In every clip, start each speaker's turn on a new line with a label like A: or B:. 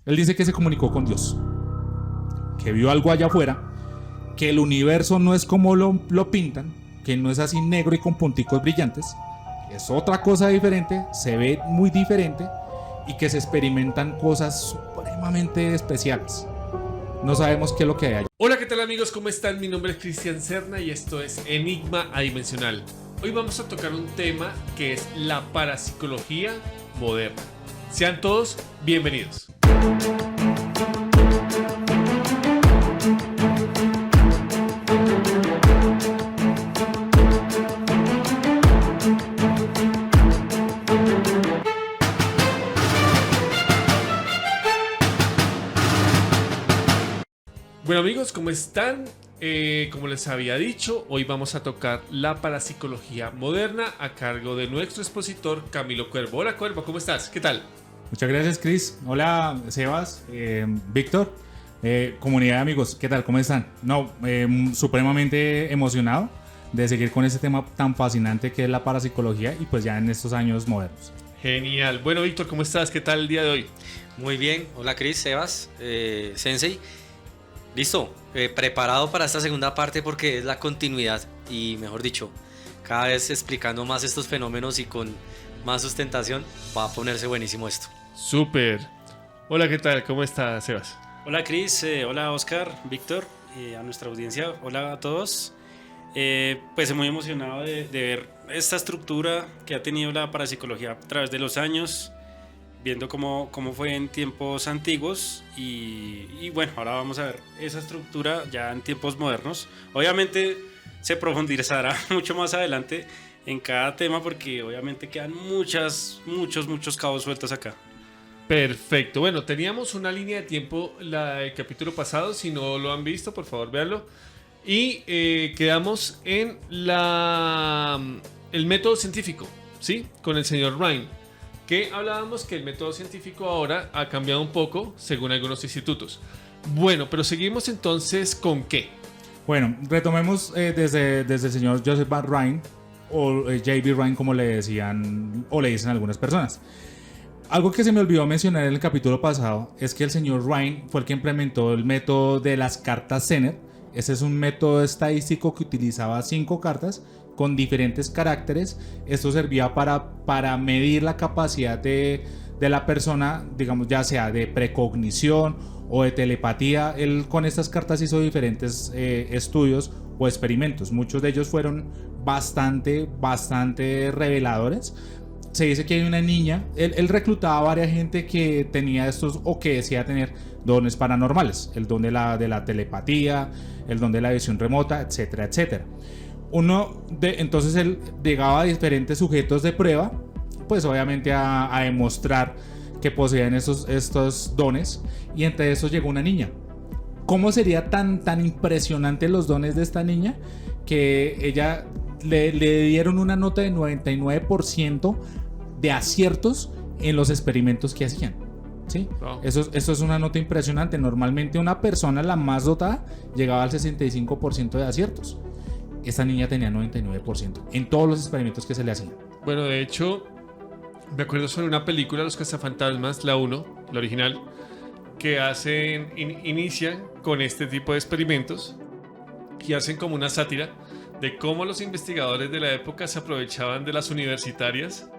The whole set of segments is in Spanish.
A: Él dice que se comunicó con Dios, que vio algo allá afuera, que el universo no es como lo pintan, que no es así negro y con punticos brillantes, es otra cosa diferente, se ve muy diferente y que se experimentan cosas supremamente especiales. No sabemos qué es lo que hay allá.
B: Hola, ¿qué tal amigos? ¿Cómo están? Mi nombre es Cristian Serna y esto es Enigma Adimensional. Hoy vamos a tocar un tema que es la parapsicología moderna. Sean todos bienvenidos. Bueno amigos, ¿cómo están? Como les había dicho, hoy vamos a tocar la parapsicología moderna a cargo de nuestro expositor Camilo Cuervo. Hola Cuervo, ¿cómo estás? ¿Qué tal?
A: Muchas gracias, Chris. Hola, Sebas, Víctor, comunidad de amigos, ¿qué tal? ¿Cómo están? Supremamente emocionado de seguir con este tema tan fascinante que es la parapsicología y pues ya en estos años modernos.
B: Genial. Bueno Víctor, ¿cómo estás? ¿Qué tal el día de hoy?
C: Muy bien. Hola Chris, Sebas, Sensei. Listo, preparado para esta segunda parte porque es la continuidad y mejor dicho, cada vez explicando más estos fenómenos y con más sustentación va a ponerse buenísimo esto.
B: Súper. Hola, ¿qué tal? ¿Cómo estás, Sebas?
D: Hola Chris, hola Oscar, Víctor, a nuestra audiencia, hola a todos. Pues muy emocionado de ver esta estructura que ha tenido la parapsicología a través de los años, viendo cómo fue en tiempos antiguos y bueno, ahora vamos a ver esa estructura ya en tiempos modernos. Obviamente se profundizará mucho más adelante en cada tema porque obviamente quedan muchos cabos sueltos acá.
B: Perfecto. Bueno, teníamos una línea de tiempo el capítulo pasado. Si no lo han visto, por favor, véanlo. Y quedamos en el método científico, ¿sí? Con el señor Rhine. Que hablábamos que el método científico ahora ha cambiado un poco según algunos institutos. Bueno, pero seguimos entonces ¿con qué?
A: Bueno, retomemos desde el señor Joseph Van Rhine o J.B. Rhine como le decían o le dicen algunas personas. Algo que se me olvidó mencionar en el capítulo pasado es que el señor Rhine fue el que implementó el método de las cartas Zener. Ese es un método estadístico que utilizaba 5 cartas con diferentes caracteres. Esto servía para medir la capacidad de la persona, digamos, ya sea de precognición o de telepatía. Él con estas cartas hizo diferentes estudios o experimentos. Muchos de ellos fueron bastante reveladores. Se dice que hay una niña, él reclutaba a varias gente que tenía estos o que decía tener dones paranormales, el don de la telepatía, el don de la visión remota, etcétera, etcétera. Entonces él llegaba a diferentes sujetos de prueba, pues obviamente a demostrar que poseían estos dones, y entre esos llegó una niña. ¿Cómo sería tan impresionante los dones de esta niña que ella le dieron una nota de 99% de aciertos en los experimentos que hacían? ¿Sí? Wow. Eso es una nota impresionante. Normalmente una persona, la más dotada, llegaba al 65% de aciertos. Esta niña tenía 99% en todos los experimentos que se le hacían.
B: Bueno, de hecho, me acuerdo sobre una película, Los Cazafantasmas, la 1, la original, que inician con este tipo de experimentos y hacen como una sátira de cómo los investigadores de la época se aprovechaban de las universitarias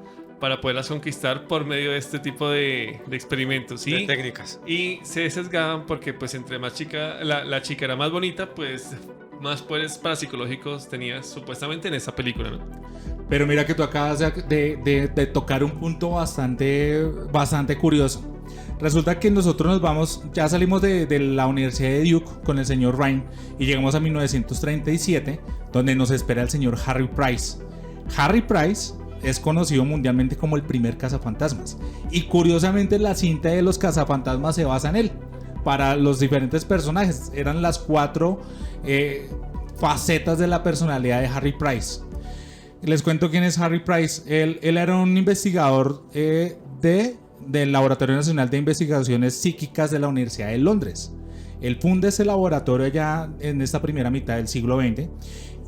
B: para poderlas conquistar por medio de este tipo de experimentos
C: de técnicas.
B: Y se sesgaban porque pues entre más chica la chica era más bonita, pues más poderes parapsicológicos tenías supuestamente en esa película, ¿no?
A: Pero mira que tú acabas de tocar un punto bastante curioso. Resulta que nosotros ya salimos de la Universidad de Duke con el señor Rhine y llegamos a 1937, donde nos espera el señor Harry Price. Harry Price es conocido mundialmente como el primer cazafantasmas, y curiosamente la cinta de los cazafantasmas se basa en él. Para los diferentes personajes eran las 4 facetas de la personalidad de Harry Price. Les cuento quién es Harry Price. Él era un investigador del Laboratorio Nacional de Investigaciones Psíquicas de la Universidad de Londres. Él funda ese laboratorio ya en esta primera mitad del siglo XX,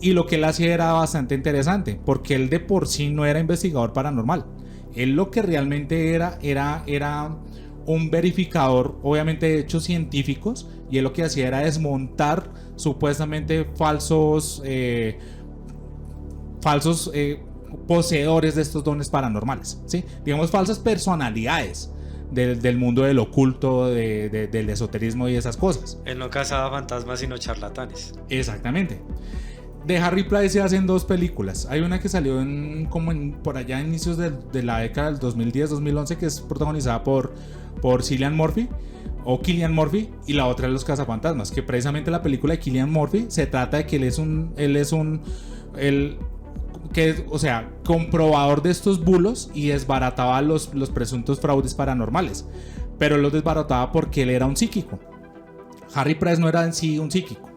A: y lo que él hacía era bastante interesante porque él de por sí no era investigador paranormal. Él lo que realmente era un verificador, obviamente de hechos científicos, y él lo que hacía era desmontar supuestamente falsos poseedores de estos dones paranormales, ¿sí? Digamos, falsas personalidades del mundo del oculto, del esoterismo y esas cosas.
C: Él no cazaba fantasmas, sino charlatanes.
A: Exactamente. De Harry Price se hacen 2 películas. Hay una que salió por allá a inicios de la década del 2010-2011, que es protagonizada por Cillian Murphy o Cillian Murphy, y la otra es Los Cazafantasmas, que precisamente la película de Cillian Murphy se trata de que él es comprobador de estos bulos y desbarataba los presuntos fraudes paranormales, pero los desbarataba porque él era un psíquico. Harry Price no era en sí un psíquico.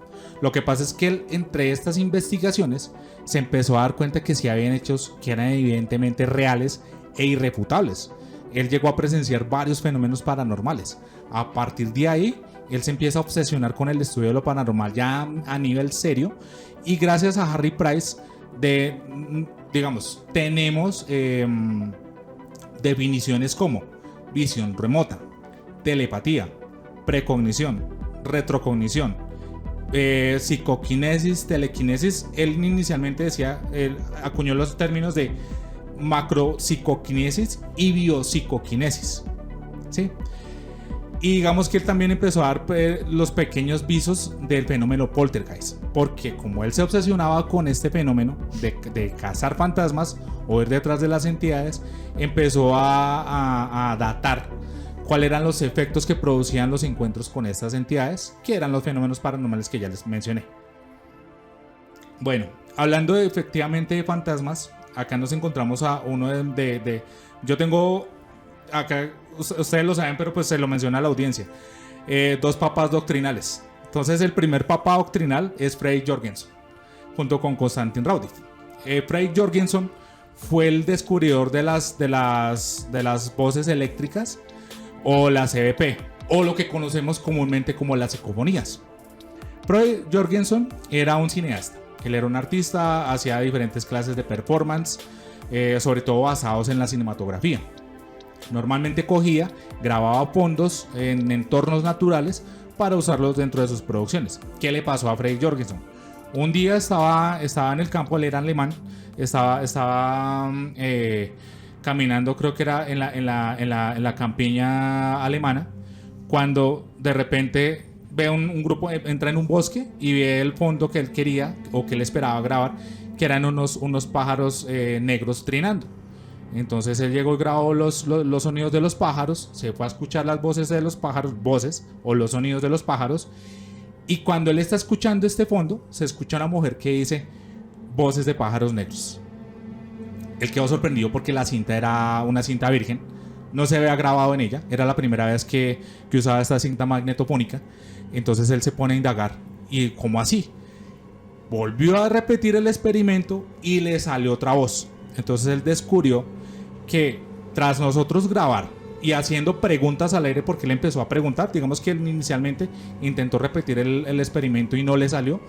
A: Lo que pasa es que él, entre estas investigaciones, se empezó a dar cuenta que sí habían hechos que eran evidentemente reales e irrefutables. Él llegó a presenciar varios fenómenos paranormales. A partir de ahí, él se empieza a obsesionar con el estudio de lo paranormal ya a nivel serio, y gracias a Harry Price tenemos definiciones como visión remota, telepatía, precognición, retrocognición, psicoquinesis, telequinesis. Él inicialmente él acuñó los términos de macropsicoquinesis y biopsicoquinesis, ¿sí? Y digamos que él también empezó a dar los pequeños visos del fenómeno poltergeist, porque como él se obsesionaba con este fenómeno de cazar fantasmas o ir detrás de las entidades, empezó a datar cuáles eran los efectos que producían los encuentros con estas entidades, que eran los fenómenos paranormales que ya les mencioné. Bueno, hablando efectivamente de fantasmas, acá nos encontramos a uno yo tengo acá, ustedes lo saben, pero pues se lo menciona a la audiencia, 2 papas doctrinales. Entonces el primer papa doctrinal es Fredrik Jorgensen, junto con Konstantin Raudiv. Fredrik Jorgensen fue el descubridor de las voces eléctricas, o las EVP, o lo que conocemos comúnmente como las psicofonías. Fredrik Jorgensen era un cineasta. Él era un artista, hacía diferentes clases de performance, sobre todo basados en la cinematografía. Normalmente grababa fondos en entornos naturales para usarlos dentro de sus producciones. ¿Qué le pasó a Fredrik Jorgensen? Un día estaba en el campo, él era alemán, estaba caminando, creo que era en la campiña alemana, cuando de repente ve un grupo, entra en un bosque y ve el fondo que él quería o que él esperaba grabar, que eran unos pájaros negros trinando. Entonces él llegó y grabó los sonidos de los pájaros, se fue a escuchar las voces de los pájaros, los sonidos de los pájaros, y cuando él está escuchando este fondo, se escucha una mujer que dice voces de pájaros negros. Él quedó sorprendido porque la cinta era una cinta virgen, no se había grabado en ella, era la primera vez que usaba esta cinta magnetofónica. Entonces él se pone a indagar, ¿y cómo así? Volvió a repetir el experimento y le salió otra voz. Entonces él descubrió que tras nosotros grabar y haciendo preguntas al aire, porque él empezó a preguntar, digamos que él inicialmente intentó repetir el experimento y no le salió,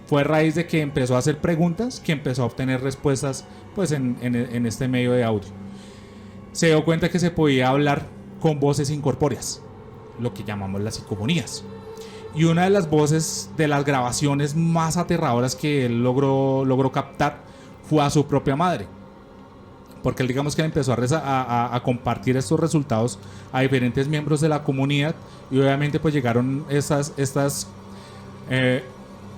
A: fue a raíz de que empezó a hacer preguntas que empezó a obtener respuestas pues en este medio de audio. Se dio cuenta que se podía hablar con voces incorpóreas, lo que llamamos las psicofonías. Y una de las voces de las grabaciones más aterradoras que él logró captar fue a su propia madre, porque él, digamos que él empezó a compartir estos resultados a diferentes miembros de la comunidad, y obviamente pues llegaron estas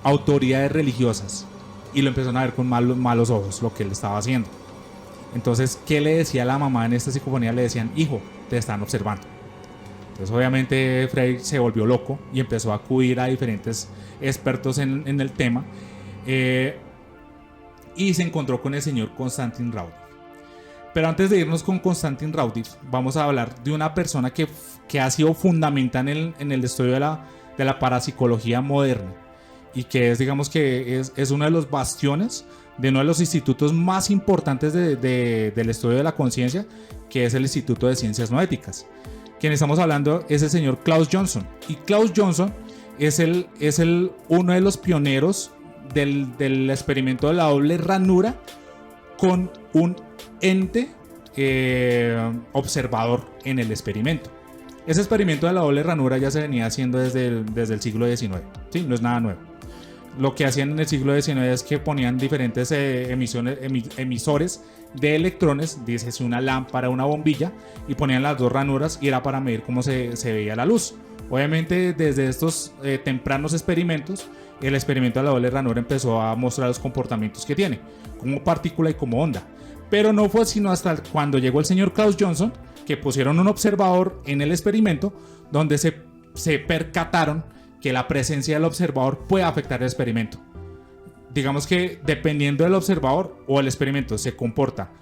A: autoridades religiosas y lo empezaron a ver con malos ojos lo que él estaba haciendo. Entonces, ¿qué le decía la mamá en esta psicofonía? Le decían: hijo, te están observando. Entonces obviamente Fredrik se volvió loco y empezó a acudir a diferentes expertos en el tema, y se encontró con el señor Konstantin Raudiv. Pero antes de irnos con Konstantin Raudiv, vamos a hablar de una persona que ha sido fundamental en el estudio de la parapsicología moderna, y que es, digamos que es uno de los bastiones de uno de los institutos más importantes del estudio de la conciencia, que es el Instituto de Ciencias Noéticas. Quien estamos hablando es el señor Klaus Johnson, y Klaus Johnson es uno de los pioneros del experimento de la doble ranura con un ente observador en el experimento. Ese experimento de la doble ranura ya se venía haciendo desde el siglo XIX, ¿sí? No es nada nuevo. Lo que hacían en el siglo XIX es que ponían diferentes emisores de electrones, dice una lámpara, una bombilla, y ponían las dos ranuras y era para medir cómo se veía la luz. Obviamente desde estos tempranos experimentos, el experimento de la doble ranura empezó a mostrar los comportamientos que tiene, como partícula y como onda. Pero no fue sino hasta cuando llegó el señor Klaus Johnson que pusieron un observador en el experimento donde se percataron que la presencia del observador puede afectar el experimento. Digamos que dependiendo del observador o el experimento se comporta,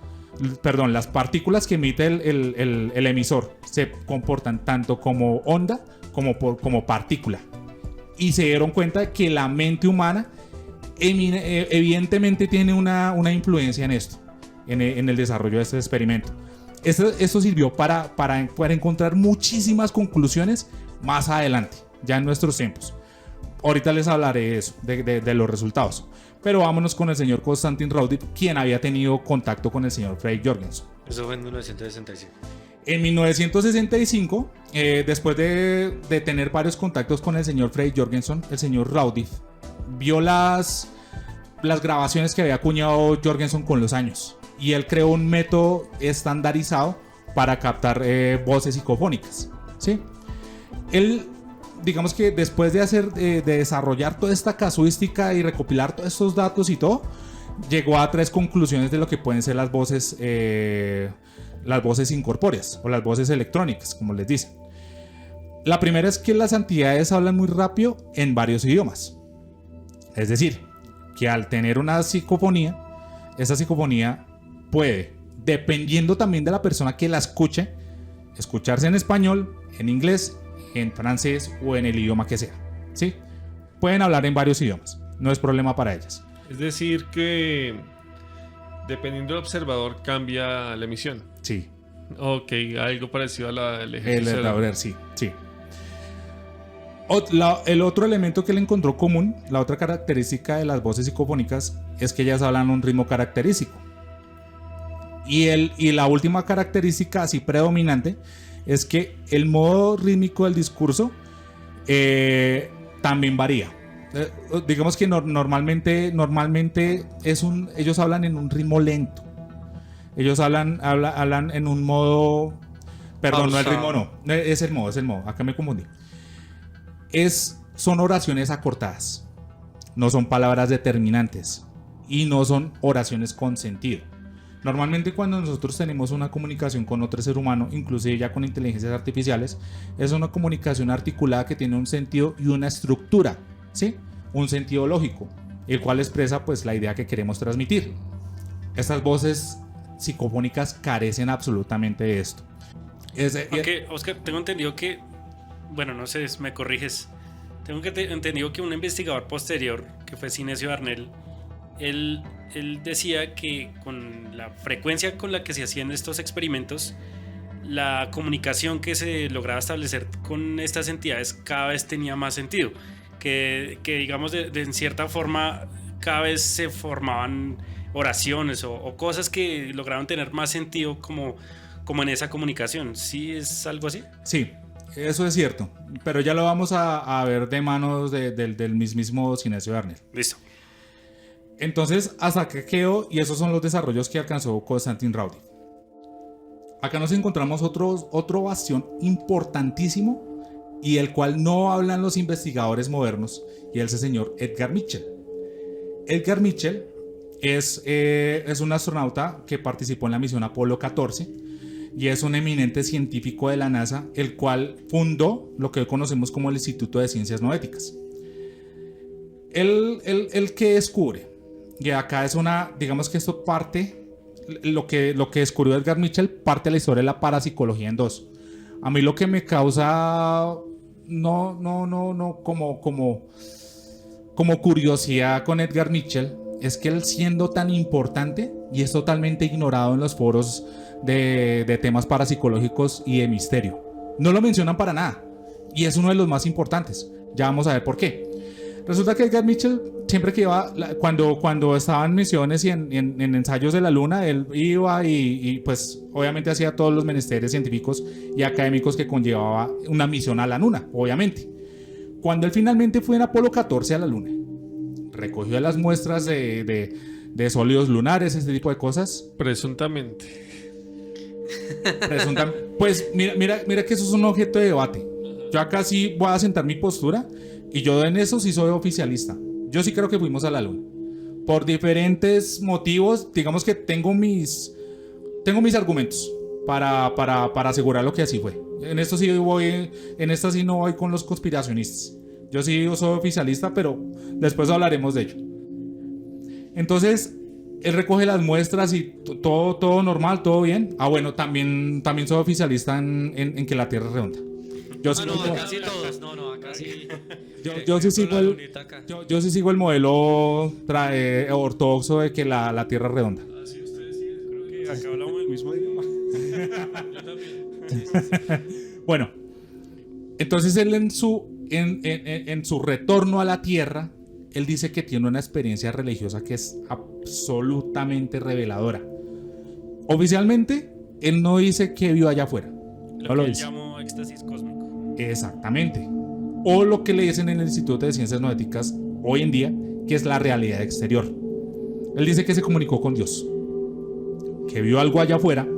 A: las partículas que emite el emisor se comportan tanto como onda como partícula. Y se dieron cuenta que la mente humana evidentemente tiene una influencia en esto, en el desarrollo de este experimento. Esto sirvió para encontrar muchísimas conclusiones más adelante, ya en nuestros tiempos. Ahorita les hablaré de eso, de los resultados. Pero vámonos con el señor Konstantin Raudive, quien había tenido contacto con el señor Fredrik Jorgensen.
C: Eso fue en 1965.
A: En 1965, después de tener varios contactos con el señor Fredrik Jorgensen, el señor Raudive vio las grabaciones que había acuñado Jorgensen con los años. Y él creó un método estandarizado para captar voces psicofónicas, ¿sí? Él, digamos que después de desarrollar toda esta casuística y recopilar todos estos datos y todo, llegó a 3 conclusiones de lo que pueden ser las voces incorpóreas o las voces electrónicas, como les dicen. La primera es que las entidades hablan muy rápido en varios idiomas. Es decir, que al tener una psicofonía, esa psicofonía puede, dependiendo también de la persona que la escuche, escucharse en español, en inglés, en francés o en el idioma que sea, ¿sí? Pueden hablar en varios idiomas, no es problema para ellas.
B: Es decir que dependiendo del observador cambia la emisión.
A: Sí.
B: Ok, algo parecido a el ejercicio.
A: Sí. El otro elemento que le encontró común, la otra característica de las voces psicofónicas, es que ellas hablan un ritmo característico. Y la última característica así predominante es que el modo rítmico del discurso también varía. Digamos que normalmente ellos hablan en un ritmo lento. Ellos hablan en un modo... Perdón, no el ritmo, no. Es el modo. Acá me confundí. Son oraciones acortadas. No son palabras determinantes. Y no son oraciones con sentido. Normalmente cuando nosotros tenemos una comunicación con otro ser humano, inclusive ya con inteligencias artificiales, es una comunicación articulada que tiene un sentido y una estructura, ¿sí? Un sentido lógico, el cual expresa pues la idea que queremos transmitir. Estas voces psicofónicas carecen absolutamente de esto.
D: Aunque, Oscar, tengo entendido que, bueno, no sé, me corriges, entendido que un investigador posterior, que fue Sinesio Darnell, él decía que con la frecuencia con la que se hacían estos experimentos, la comunicación que se lograba establecer con estas entidades cada vez tenía más sentido. Que digamos, en cierta forma, cada vez se formaban oraciones o cosas que lograron tener más sentido como en esa comunicación. ¿Sí es algo así?
A: Sí, eso es cierto. Pero ya lo vamos a ver de manos del mismísimo Sinesio Darnell.
D: Listo.
A: Entonces, hasta que quedó, y esos son los desarrollos que alcanzó Konstantin Raudive. Acá nos encontramos otro bastión importantísimo y el cual no hablan los investigadores modernos, y es el señor Edgar Mitchell. Edgar Mitchell es un astronauta que participó en la misión Apolo 14 y es un eminente científico de la NASA, el cual fundó lo que hoy conocemos como el Instituto de Ciencias Noéticas. ¿El que descubre? Y acá digamos que esto parte, lo que descubrió Edgar Mitchell parte de la historia de la parapsicología en dos. A mí lo que me causa como curiosidad con Edgar Mitchell es que él, siendo tan importante y es totalmente ignorado en los foros de temas parapsicológicos y de misterio, no lo mencionan para nada y es uno de los más importantes. Ya vamos a ver por qué. Resulta que Edgar Mitchell, siempre que iba, cuando estaba en misiones y en ensayos de la luna, él iba y pues obviamente hacía todos los menesteres científicos y académicos que conllevaba una misión a la luna, obviamente. Cuando él finalmente fue en Apolo 14 a la luna, recogió las muestras de sólidos lunares, este tipo de cosas.
B: Presuntamente.
A: Pues mira que eso es un objeto de debate. Yo acá sí voy a sentar mi postura y yo en eso sí soy oficialista. Yo sí creo que fuimos a la luna. Por diferentes motivos, digamos que tengo mis argumentos para asegurar lo que así fue. En esta sí no voy con los conspiracionistas. Yo sí soy oficialista, pero después hablaremos de ello. Entonces, él recoge las muestras y todo normal, todo bien. Ah, bueno, también soy oficialista en que la Tierra es redonda. Yo sí,
C: acá sí todos. No, acá sí.
A: Yo sí sigo el modelo ortodoxo de que la Tierra es redonda.
D: Ah, sí, ustedes sí, creo que acá hablamos el mismo idioma. Yo también.
A: Bueno, entonces él en su retorno a la Tierra, él dice que tiene una experiencia religiosa que es absolutamente reveladora. Oficialmente, él no dice que vio allá afuera.
D: Lo que él llamó éxtasis cósmico.
A: Exactamente. O lo que le dicen en el Instituto de Ciencias Noéticas hoy en día, que es la realidad exterior. Él dice que se comunicó con Dios, que vio algo allá afuera,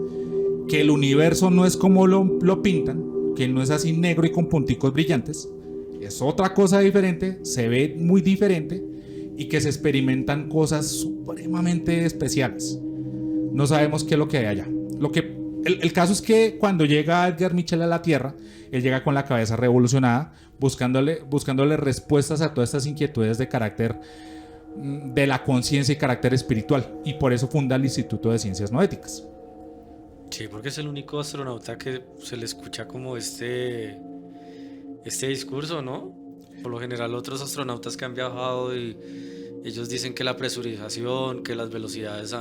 A: que el universo no es como lo pintan, que no es así negro y con punticos brillantes, es otra cosa diferente, se ve muy diferente y que se experimentan cosas supremamente especiales. No sabemos qué es lo que hay allá. El caso es que cuando llega Edgar Mitchell a la Tierra, él llega con la cabeza revolucionada, buscándole respuestas a todas estas inquietudes de carácter de la conciencia y carácter espiritual, y por eso funda el Instituto de Ciencias Noéticas.
C: Sí, porque es el único astronauta que se le escucha como este discurso, ¿no? Por lo general otros astronautas que han viajado y ellos dicen que la presurización, que las velocidades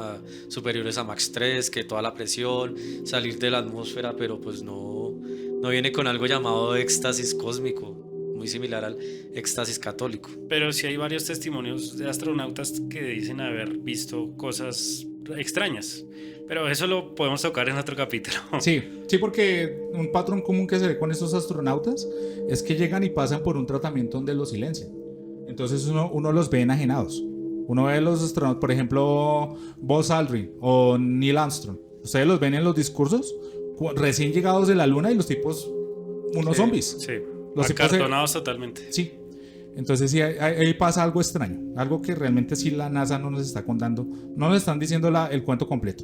C: superiores a Mach 3, que toda la presión, salir de la atmósfera, pero pues no viene con algo llamado éxtasis cósmico, muy similar al éxtasis católico.
D: Pero sí hay varios testimonios de astronautas que dicen haber visto cosas extrañas. Pero eso lo podemos tocar en otro capítulo.
A: Sí, porque un patrón común que se ve con estos astronautas es que llegan y pasan por un tratamiento donde los silencian. Entonces uno los ve enajenados. Uno ve los astronautas, por ejemplo, Buzz Aldrin o Neil Armstrong. Ustedes los ven en los discursos recién llegados de la luna y los tipos, unos zombies.
D: Sí,
A: los
D: acartonados totalmente.
A: Sí. Entonces sí, ahí pasa algo extraño. Algo que realmente sí la NASA no nos está contando. No nos están diciendo el cuento completo.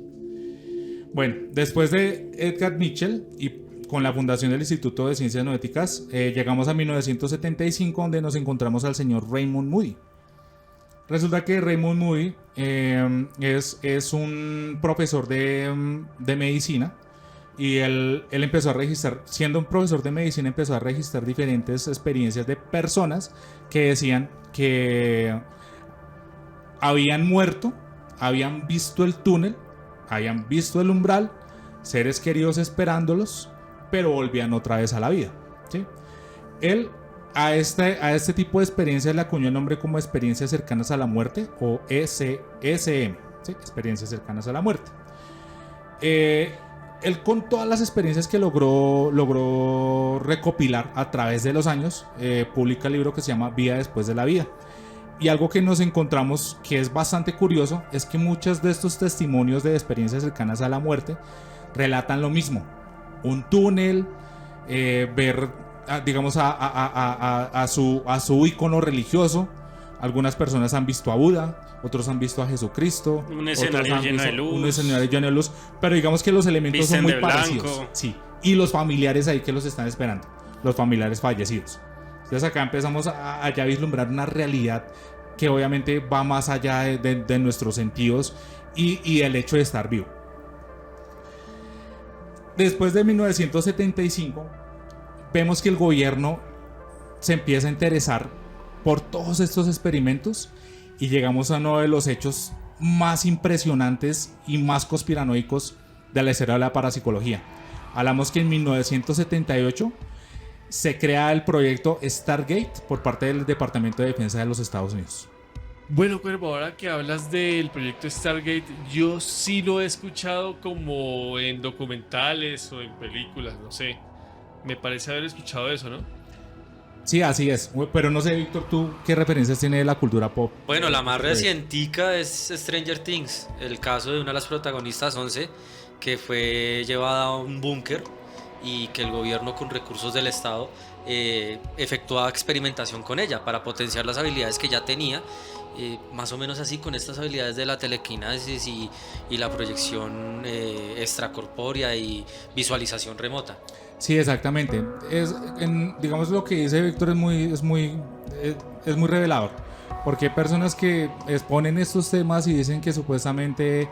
A: Bueno, después de Edgar Mitchell y con la fundación del Instituto de Ciencias Noéticas, llegamos a 1975, donde nos encontramos al señor Raymond Moody. Resulta que Raymond Moody es un profesor de medicina, y él empezó a registrar, siendo un profesor de medicina, empezó a registrar diferentes experiencias de personas que decían que habían muerto, habían visto el túnel, habían visto el umbral, seres queridos esperándolos, pero volvían otra vez a la vida, ¿sí? Él a este tipo de experiencias le acuñó el nombre como experiencias cercanas a la muerte, o ECM, ¿sí? Experiencias cercanas a la muerte. Él, con todas las experiencias que logró recopilar a través de los años, publica el libro que se llama Vida después de la vida. Y algo que nos encontramos que es bastante curioso es que muchos de estos testimonios de experiencias cercanas a la muerte relatan lo mismo: un túnel, ver, digamos, a su ícono religioso. Algunas personas han visto a Buda, otros han visto a Jesucristo,
D: un escenario lleno de luz.
A: Un escenario lleno de luz, pero digamos que los elementos son muy parecidos. Sí, y los familiares ahí que los están esperando, los familiares fallecidos. Entonces acá empezamos a ya vislumbrar una realidad que obviamente va más allá de nuestros sentidos y el hecho de estar vivo. Después de 1975, vemos que el gobierno se empieza a interesar por todos estos experimentos y llegamos a uno de los hechos más impresionantes y más conspiranoicos de la historia de la parapsicología. Hablamos que en 1978 se crea el proyecto Stargate por parte del Departamento de Defensa de los Estados Unidos.
B: Bueno, Cuervo, ahora que hablas del proyecto Stargate, yo sí lo he escuchado como en documentales o en películas, no sé. Me parece haber escuchado eso, ¿no?
A: Sí, así es. Pero no sé, Víctor, ¿tú qué referencias tiene de la cultura pop?
C: Bueno, la más recientica es Stranger Things, el caso de una de las protagonistas, 11, que fue llevada a un búnker y que el gobierno con recursos del Estado efectuaba experimentación con ella para potenciar las habilidades que ya tenía, más o menos así con estas habilidades de la telequinesis y la proyección extracorpórea y visualización remota.
A: Sí, exactamente. Digamos, lo que dice Víctor es muy revelador. Porque hay personas que exponen estos temas y dicen que supuestamente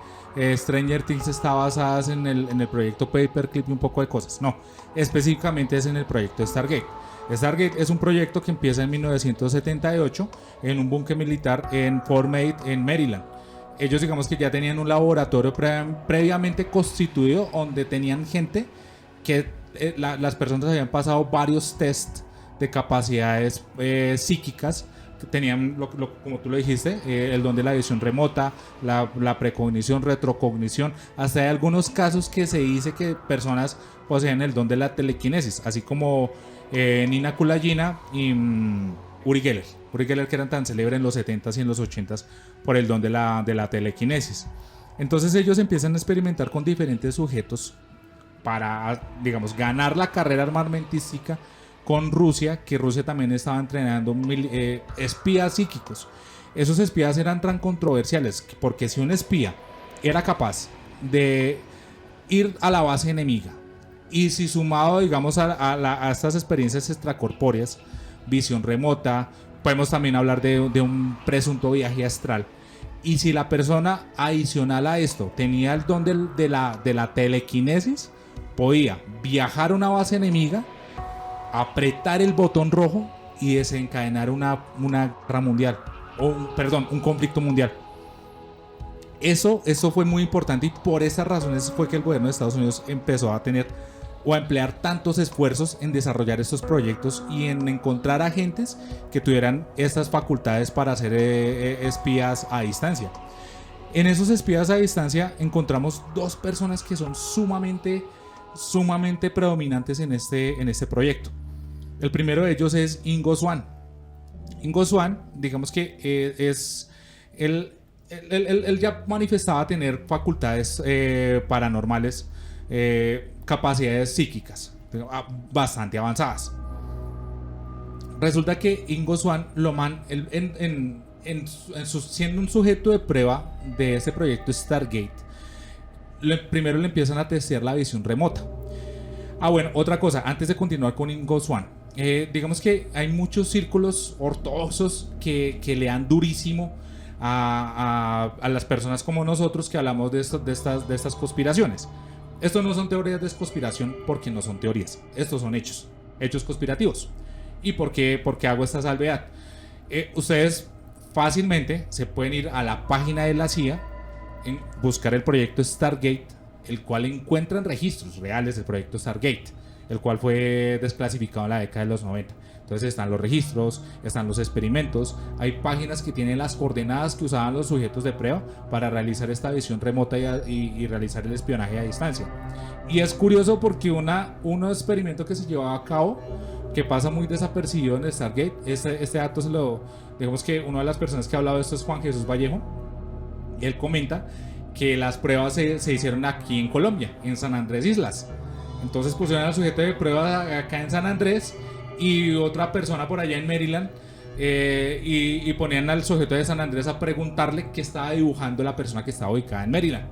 A: Stranger Things está basada en el proyecto Paperclip y un poco de cosas. No, específicamente es en el proyecto Stargate. Stargate es un proyecto que empieza en 1978 en un búnker militar en Fort Meade, en Maryland. Ellos, digamos, que ya tenían un laboratorio previamente constituido donde tenían gente que las personas habían pasado varios tests de capacidades psíquicas. Tenían, como tú lo dijiste, el don de la visión remota, la precognición, retrocognición. Hasta hay algunos casos que se dice que personas poseen el don de la telequinesis, así como Nina Kulagina y Uri Geller. Uri Geller, que eran tan célebres en los 70s y en los 80s por el don de la telequinesis. Entonces ellos empiezan a experimentar con diferentes sujetos para, digamos, ganar la carrera armamentística con Rusia, que Rusia también estaba entrenando espías psíquicos. Esos espías eran tan controversiales porque si un espía era capaz de ir a la base enemiga y si sumado, digamos, a estas experiencias extracorpóreas, visión remota, podemos también hablar de un presunto viaje astral, y si la persona adicional a esto tenía el don de la telequinesis, podía viajar a una base enemiga, apretar el botón rojo y desencadenar una guerra mundial, un conflicto mundial. Eso fue muy importante y por esas razones fue que el gobierno de Estados Unidos empezó a tener o a emplear tantos esfuerzos en desarrollar estos proyectos y en encontrar agentes que tuvieran estas facultades para hacer espías a distancia. En esos espías a distancia encontramos dos personas que son sumamente predominantes en este proyecto. El primero de ellos es Ingo Swann. Ingo Swann, digamos que él ya manifestaba tener facultades paranormales, capacidades psíquicas bastante avanzadas. Resulta que Ingo Swann, siendo un sujeto de prueba de este proyecto Stargate, primero le empiezan a testear la visión remota. Bueno, otra cosa, antes de continuar con Ingo Swann, digamos que hay muchos círculos ortodoxos que le dan durísimo a las personas como nosotros que hablamos de estas conspiraciones. Estos no son teorías de conspiración porque no son teorías, estos son hechos conspirativos. ¿Y por qué hago esta salvedad? Ustedes fácilmente se pueden ir a la página de la CIA, buscar el proyecto Stargate, el cual encuentran registros reales del proyecto Stargate, el cual fue desclasificado en la década de los 90. Entonces están los registros, están los experimentos, hay páginas que tienen las coordenadas que usaban los sujetos de prueba para realizar esta visión remota y realizar el espionaje a distancia. Y es curioso porque un experimento que se llevaba a cabo, que pasa muy desapercibido en el Stargate, este dato digamos que una de las personas que ha hablado de esto es Juan Jesús Vallejo, y él comenta que las pruebas se hicieron aquí en Colombia, en San Andrés Islas. Entonces pusieron al sujeto de prueba acá en San Andrés y otra persona por allá en Maryland, y ponían al sujeto de San Andrés a preguntarle qué estaba dibujando la persona que estaba ubicada en Maryland.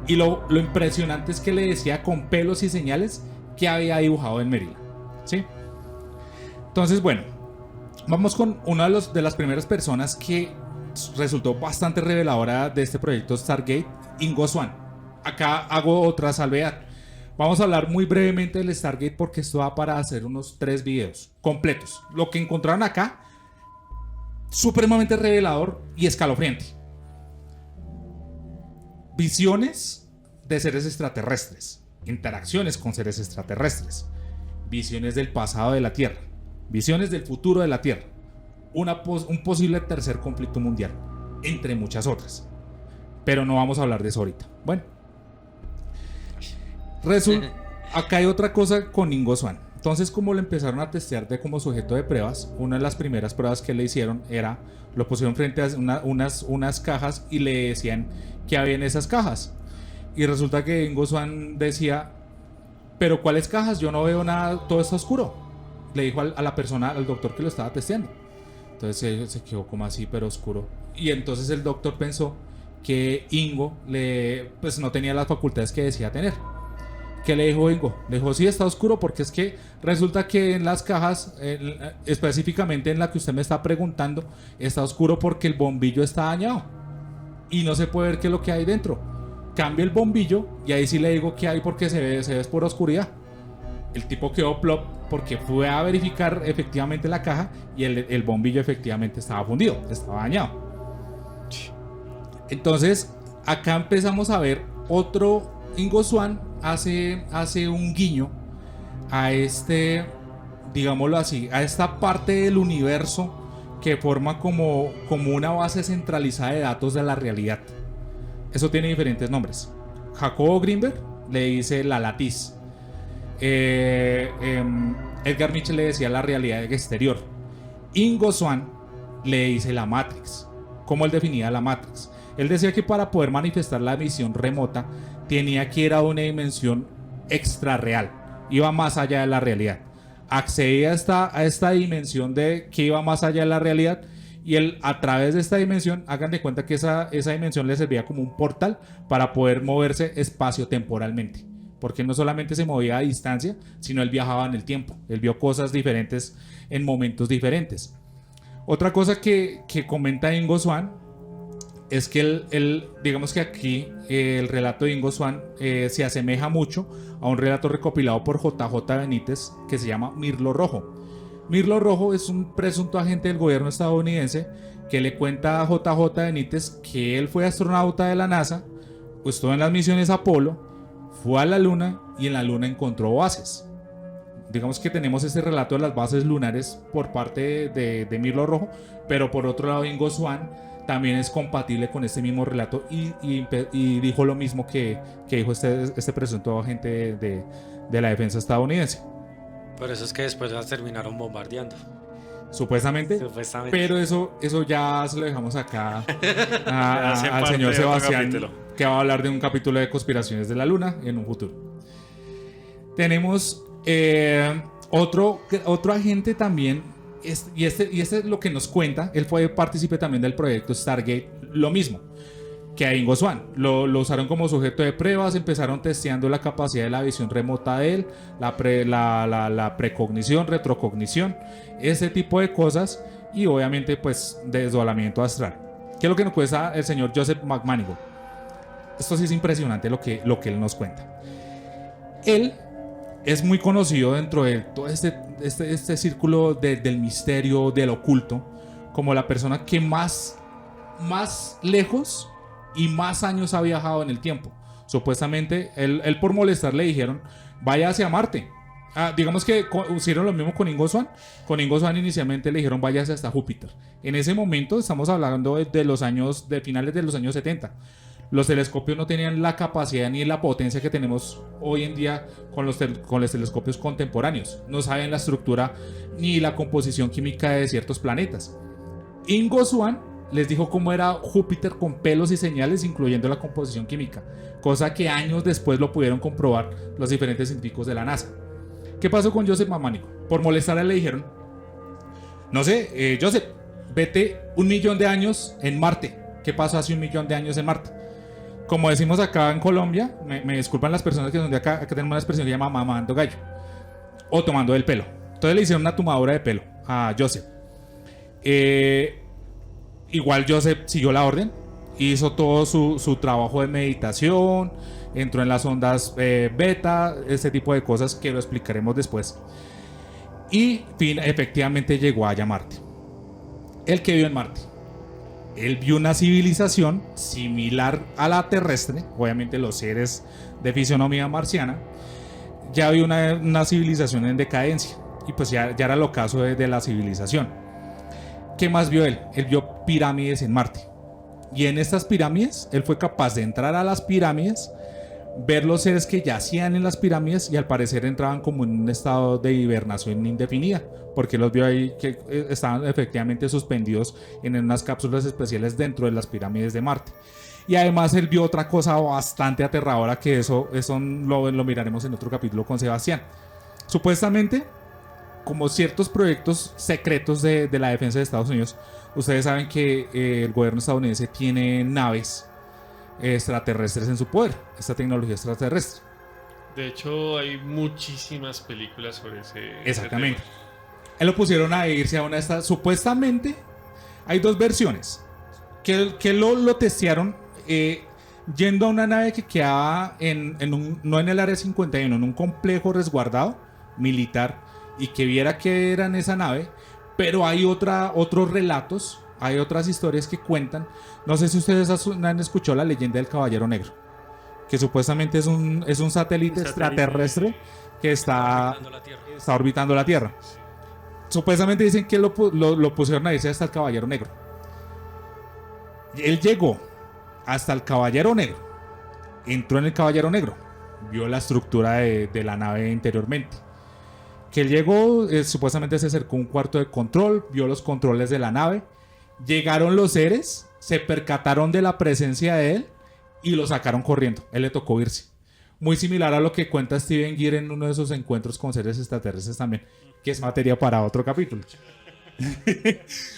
A: Y lo impresionante es que le decía con pelos y señales que había dibujado en Maryland, ¿sí? Entonces, bueno, vamos con una de las primeras personas que resultó bastante reveladora de este proyecto Stargate, Ingo Swann. Acá hago otra salvedad. Vamos a hablar muy brevemente del Stargate porque esto va para hacer unos 3 videos completos. Lo que encontraron acá, supremamente revelador y escalofriante. Visiones de seres extraterrestres, interacciones con seres extraterrestres, visiones del pasado de la Tierra, visiones del futuro de la Tierra, un posible tercer conflicto mundial, entre muchas otras. Pero no vamos a hablar de eso ahorita. Bueno, acá hay otra cosa con Ingo Swann. Entonces, como lo empezaron a testear como sujeto de pruebas, una de las primeras pruebas que le hicieron era, lo pusieron frente a unas cajas y le decían qué había en esas cajas. Y resulta que Ingo Swann decía, pero ¿cuáles cajas? Yo no veo nada, todo está oscuro. Le dijo a la persona, al doctor que lo estaba testeando. Entonces se quedó como así, pero oscuro. Y entonces el doctor pensó que Ingo pues no tenía las facultades que decía tener. ¿Qué le dijo Ingo? Le dijo, sí, está oscuro porque es que resulta que en las cajas, específicamente en la que usted me está preguntando, está oscuro porque el bombillo está dañado y no se puede ver qué es lo que hay dentro. Cambia el bombillo y ahí sí le digo qué hay porque se ve por oscuridad. El tipo quedó plop porque fue a verificar efectivamente la caja y el bombillo efectivamente estaba fundido, estaba dañado. Entonces, acá empezamos a ver otro. Ingo Swann hace un guiño a digámoslo así, a esta parte del universo que forma como una base centralizada de datos de la realidad. Eso tiene diferentes nombres. Jacobo Greenberg le dice la latiz. Edgar Mitchell le decía la realidad exterior. Ingo Swann le dice la Matrix. ¿Cómo él definía la Matrix? Él decía que para poder manifestar la visión remota tenía que ir a una dimensión extrarreal, iba más allá de la realidad, accedía a esta dimensión de que iba más allá de la realidad, y él a través de esta dimensión, hagan de cuenta que esa dimensión le servía como un portal para poder moverse espacio-temporalmente, porque no solamente se movía a distancia, sino él viajaba en el tiempo, él vio cosas diferentes en momentos diferentes. Otra cosa que comenta Ingo Swann es que digamos que aquí el relato de Ingo Swann se asemeja mucho a un relato recopilado por JJ Benítez que se llama Mirlo Rojo. Mirlo Rojo es un presunto agente del gobierno estadounidense que le cuenta a JJ Benítez que él fue astronauta de la NASA, pues estuvo en las misiones Apolo, fue a la Luna y en la Luna encontró bases. Digamos que tenemos ese relato de las bases lunares por parte de Mirlo Rojo, pero por otro lado Ingo Swann también es compatible con este mismo relato y dijo lo mismo que dijo este presunto agente de la defensa estadounidense.
C: Por eso es que después las terminaron bombardeando.
A: Supuestamente. Pero eso ya se lo dejamos acá al señor Sebastián, que va a hablar de un capítulo de conspiraciones de la Luna en un futuro. Tenemos otro agente también. Y este es lo que nos cuenta. Él fue partícipe también del proyecto Stargate. Lo mismo que a Ingo Swann. Lo usaron como sujeto de pruebas. Empezaron testeando la capacidad de la visión remota de él, la precognición, retrocognición, ese tipo de cosas. Y obviamente pues desdoblamiento astral. ¿Qué es lo que nos cuesta el señor Joseph McManigal? Esto sí es impresionante lo que él nos cuenta. Él es muy conocido dentro de todo este círculo del misterio, del oculto, como la persona que más lejos y más años ha viajado en el tiempo. Supuestamente, él por molestar le dijeron, vaya hacia Marte. Digamos que hicieron lo mismo con Ingo Swann. Con Ingo Swann inicialmente le dijeron, váyase hasta Júpiter. En ese momento, estamos hablando de finales de los años 70. Los telescopios no tenían la capacidad ni la potencia que tenemos hoy en día con los telescopios contemporáneos. No saben la estructura ni la composición química de ciertos planetas. Ingo Swann les dijo cómo era Júpiter con pelos y señales, incluyendo la composición química, cosa que años después lo pudieron comprobar los diferentes científicos de la NASA. ¿Qué pasó con Joseph McManigal? Por molestarle le dijeron, no sé, Joseph, vete 1 millón de años en Marte. ¿Qué pasó hace 1 millón de años en Marte? Como decimos acá en Colombia, me disculpan las personas que son de acá tenemos una expresión que se llama mamando gallo o tomando del pelo. Entonces le hicieron una tomadura de pelo a Joseph. Igual Joseph siguió la orden, hizo todo su trabajo de meditación, entró en las ondas beta, ese tipo de cosas que lo explicaremos después. Y efectivamente llegó a Marte. ¿El que vio en Marte? Él vio una civilización similar a la terrestre, obviamente los seres de fisionomía marciana, ya había una civilización en decadencia. Y pues ya era el ocaso de la civilización. ¿Qué más vio él? Él vio pirámides en Marte. Y en estas pirámides, él fue capaz de entrar a las pirámides, ver los seres que yacían en las pirámides y al parecer entraban como en un estado de hibernación indefinida, porque los vio ahí que estaban efectivamente suspendidos en unas cápsulas especiales dentro de las pirámides de Marte. Y además él vio otra cosa bastante aterradora, que eso lo miraremos en otro capítulo con Sebastián. Supuestamente, como ciertos proyectos secretos de la defensa de Estados Unidos, ustedes saben que el gobierno estadounidense tiene naves extraterrestres en su poder, esta tecnología extraterrestre.
B: De hecho, hay muchísimas películas sobre
A: Exactamente.
B: ese tema.
A: Él lo pusieron a irse a una de estas. Supuestamente hay dos versiones que lo testearon yendo a una nave que quedaba no en el área 51, en un complejo resguardado militar, y que viera que era en esa nave. Pero hay otros relatos, hay otras historias que cuentan. No sé si ustedes han escuchado la leyenda del Caballero Negro, que supuestamente es un satélite extraterrestre que está orbitando la Tierra. Supuestamente dicen que lo pusieron a irse hasta el Caballero Negro. Él llegó hasta el Caballero Negro, entró en el Caballero Negro, vio la estructura de la nave interiormente. Que él llegó, supuestamente se acercó a un cuarto de control, vio los controles de la nave, llegaron los seres, se percataron de la presencia de él y lo sacaron corriendo. Él le tocó irse. Muy similar a lo que cuenta Steven Gear en uno de sus encuentros con seres extraterrestres también, que es materia para otro capítulo.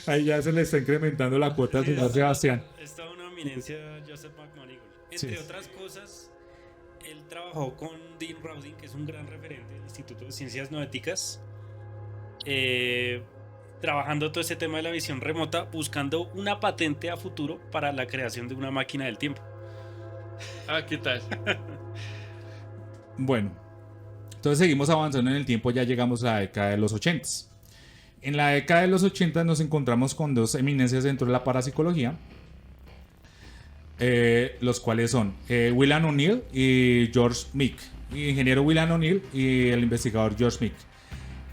A: Ahí ya se le está incrementando la cuota al señor Sebastián.
D: Está una eminencia Joseph McMonigal. Entre
A: Sí.
D: otras cosas, él trabajó con Dean Rawding, que es un gran referente del Instituto de Ciencias Noéticas, trabajando todo este tema de la visión remota, buscando una patente a futuro para la creación de una máquina del tiempo.
B: Ah, ¿qué tal?
A: Bueno, entonces seguimos avanzando en el tiempo, ya llegamos a la década de los 80. En la década de los 80 nos encontramos con dos eminencias dentro de la parapsicología, los cuales son William O'Neill y George Meek, el ingeniero William O'Neill y el investigador George Meek.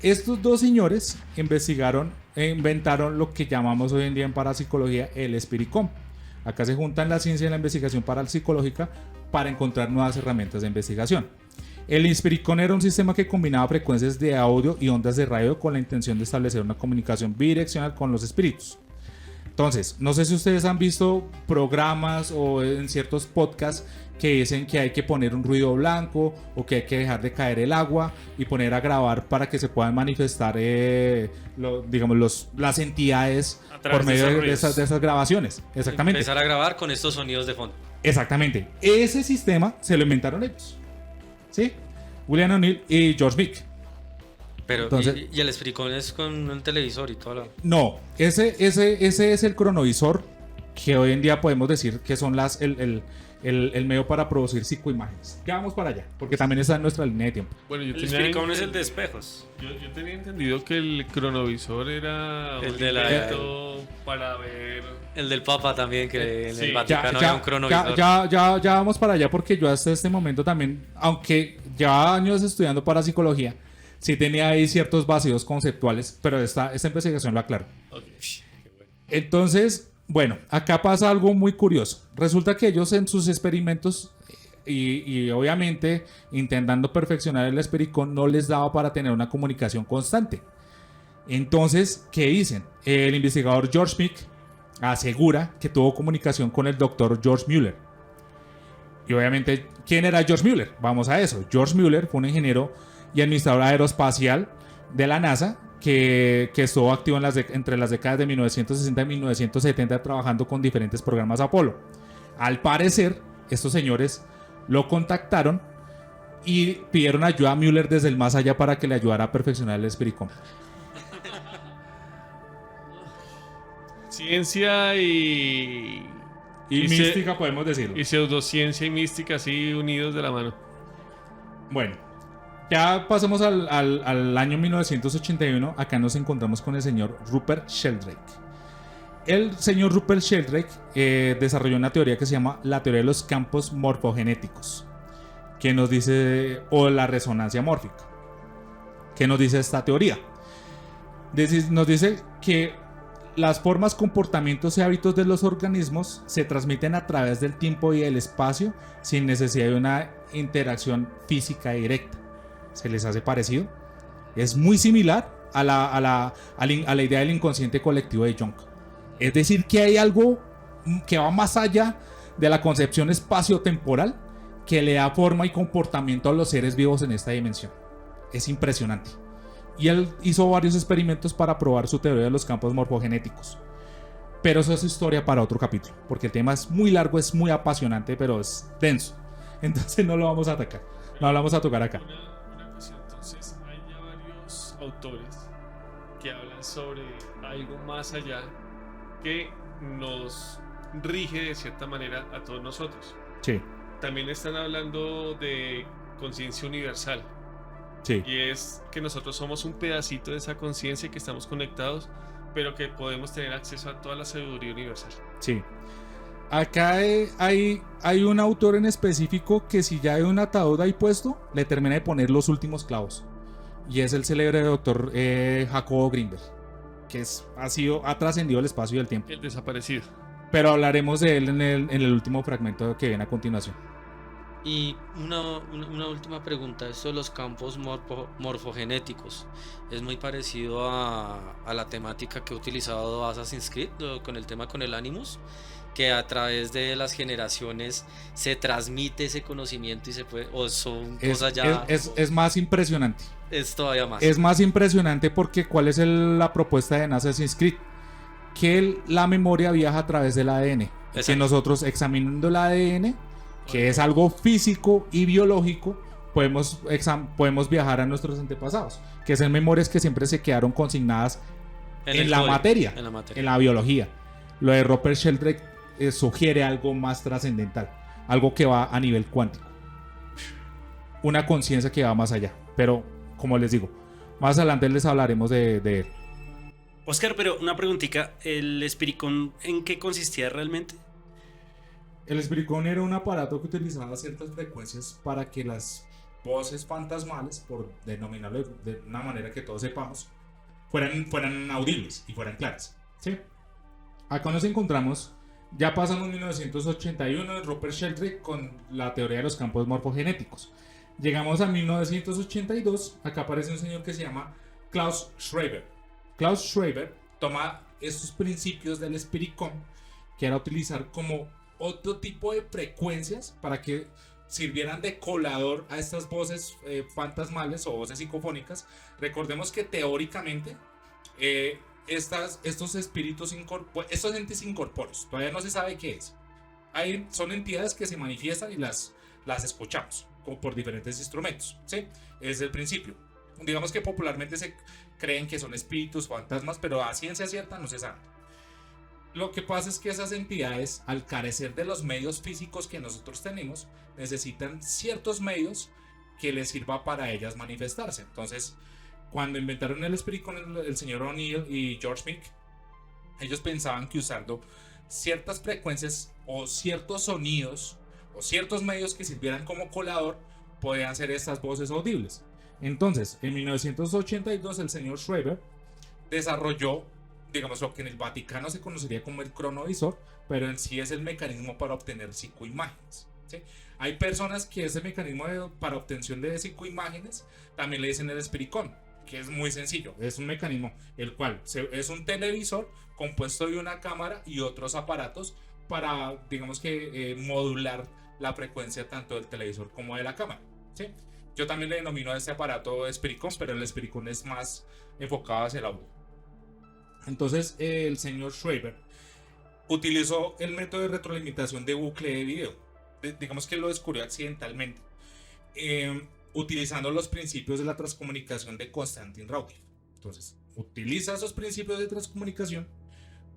A: Estos dos señores investigaron e inventaron lo que llamamos hoy en día en parapsicología el Espiricom. Acá se juntan la ciencia y la investigación parapsicológica para encontrar nuevas herramientas de investigación. El Inspiricon era un sistema que combinaba frecuencias de audio y ondas de radio con la intención de establecer una comunicación bidireccional con los espíritus. Entonces, no sé si ustedes han visto programas o en ciertos podcasts que dicen que hay que poner un ruido blanco o que hay que dejar de caer el agua y poner a grabar para que se puedan manifestar las entidades por medio de esas grabaciones. Exactamente.
C: Empezar a grabar con estos sonidos de fondo.
A: Exactamente. Ese sistema se lo inventaron ellos. ¿Sí? William O'Neill y George Meek.
C: Pero,
A: Entonces,
C: y el Espiricón es con un televisor y todo lo...
A: No, ese es el cronovisor que hoy en día podemos decir que son el medio para producir psicoimágenes. Ya vamos para allá, porque también está en nuestra línea de tiempo.
B: Bueno, yo
D: El
B: tenía
D: Espiricón es el de espejos.
B: Yo tenía entendido que el cronovisor era
C: El
B: un
C: de la-
B: invento para ver.
C: El del Papa también, que en
B: Sí.
C: el
A: Ya,
C: Vaticano había un cronovisor.
A: ya vamos para allá, porque yo hasta este momento también, aunque llevaba años estudiando parapsicología, sí tenía ahí ciertos vacíos conceptuales, pero esta investigación lo aclaró.
B: Ok.
A: Entonces, bueno, acá pasa algo muy curioso. Resulta que ellos en sus experimentos y obviamente intentando perfeccionar el Espiricón no les daba para tener una comunicación constante. Entonces, ¿qué dicen? El investigador George Meek asegura que tuvo comunicación con el doctor George Mueller. Y obviamente, ¿quién era George Mueller? Vamos a eso. George Mueller fue un ingeniero y administrador aeroespacial de la NASA que estuvo activo entre las décadas de 1960 y 1970 trabajando con diferentes programas Apolo. Al parecer, estos señores lo contactaron y pidieron ayuda a Mueller desde el más allá para que le ayudara a perfeccionar el Espiricom.
B: Ciencia y
A: mística, podemos decirlo.
B: y pseudociencia y mística así unidos de la mano.
A: Bueno, ya pasamos al año 1981. Acá nos encontramos con el señor Rupert Sheldrake. El señor Rupert Sheldrake desarrolló una teoría que se llama la teoría de los campos morfogenéticos, ¿Qué nos dice? O la resonancia mórfica. ¿Qué nos dice esta teoría? Nos dice que las formas, comportamientos y hábitos de los organismos se transmiten a través del tiempo y el espacio sin necesidad de una interacción física directa. ¿Se les hace parecido? Es muy similar a la idea del inconsciente colectivo de Jung. Es decir, que hay algo que va más allá de la concepción espacio-temporal que le da forma y comportamiento a los seres vivos en esta dimensión. Es impresionante. Y él hizo varios experimentos para probar su teoría de los campos morfogenéticos. Pero eso es historia para otro capítulo, porque el tema es muy largo, es muy apasionante, pero es denso. Entonces no lo vamos a atacar. No lo vamos a tocar acá.
B: Una cuestión, entonces hay ya varios autores que hablan sobre algo más allá que nos rige de cierta manera a todos nosotros.
A: Sí,
B: También están hablando de conciencia universal.
A: sí.
B: Y es que nosotros somos un pedacito de esa conciencia, que estamos conectados, pero que podemos tener acceso a toda la sabiduría universal.
A: Sí. Acá hay un autor en específico que si ya hay un ataúd ahí puesto, le termina de poner los últimos clavos. Y es el célebre doctor Jacobo Grinberg, que ha trascendido el espacio y el tiempo.
B: El desaparecido.
A: Pero hablaremos de él en el último fragmento que viene a continuación.
C: Y una última pregunta, esto de los campos morfogenéticos, ¿es muy parecido a la temática que ha utilizado Assassin's Creed con el tema con el Animus? Que a través de las generaciones se transmite ese conocimiento y se puede, o son cosas ya...
A: Es más impresionante.
C: Es todavía más.
A: Es más impresionante porque ¿cuál es la propuesta de Assassin's Creed? Que la memoria viaja a través del ADN. Que
C: Exacto.
A: nosotros examinando el ADN, que es algo físico y biológico, podemos viajar a nuestros antepasados, que son memorias que siempre se quedaron consignadas en la
C: código,
A: materia,
C: en la materia.
A: en la biología. Lo de Rupert Sheldrake sugiere algo más trascendental, algo que va a nivel cuántico, una conciencia que va más allá. Pero como les digo, más adelante les hablaremos de él.
D: Oscar, pero una preguntita, ¿el Espiricón en qué consistía realmente?
A: El Espiricón era un aparato que utilizaba ciertas frecuencias para que las voces fantasmales, por denominarlo de una manera que todos sepamos, fueran audibles y fueran claras, ¿sí? Acá nos encontramos, ya pasamos 1981 de Rupert Sheldrake con la teoría de los campos morfogenéticos. Llegamos a 1982, acá aparece un señor que se llama Klaus Schreiber. Klaus Schreiber toma estos principios del Espiricón, que era utilizar como otro tipo de frecuencias para que sirvieran de colador a estas voces fantasmales o voces psicofónicas. Recordemos que teóricamente estos espíritus, estos entes incorpóreos, todavía no se sabe qué es. Son entidades que se manifiestan y las escuchamos como por diferentes instrumentos, ¿sí? Es el principio. Digamos que popularmente se creen que son espíritus, fantasmas, pero a ciencia cierta no se sabe. Lo que pasa es que esas entidades, al carecer de los medios físicos que nosotros tenemos, necesitan ciertos medios que les sirva para ellas manifestarse. Entonces, cuando inventaron el Espiricón, el señor O'Neill y George Mick, ellos pensaban que usando ciertas frecuencias o ciertos sonidos o ciertos medios que sirvieran como colador, podían ser estas voces audibles. Entonces, en 1982, el señor Schreiber desarrolló, digamos, lo que en el Vaticano se conocería como el cronovisor, pero en sí es el mecanismo para obtener psicoimágenes, ¿sí? Hay personas que ese mecanismo para obtención de psicoimágenes también le dicen el Espiricón, que es muy sencillo. Es un mecanismo el cual es un televisor compuesto de una cámara y otros aparatos para, digamos que, modular la frecuencia tanto del televisor como de la cámara, ¿sí? Yo también le denomino a este aparato Espiricón, pero el Espiricón es más enfocado hacia el audio. Entonces el señor Schreiber utilizó el método de retroalimentación de bucle de video. Digamos que lo descubrió accidentalmente, utilizando los principios de la transcomunicación de Konstantin Raudive. Entonces utiliza esos principios de transcomunicación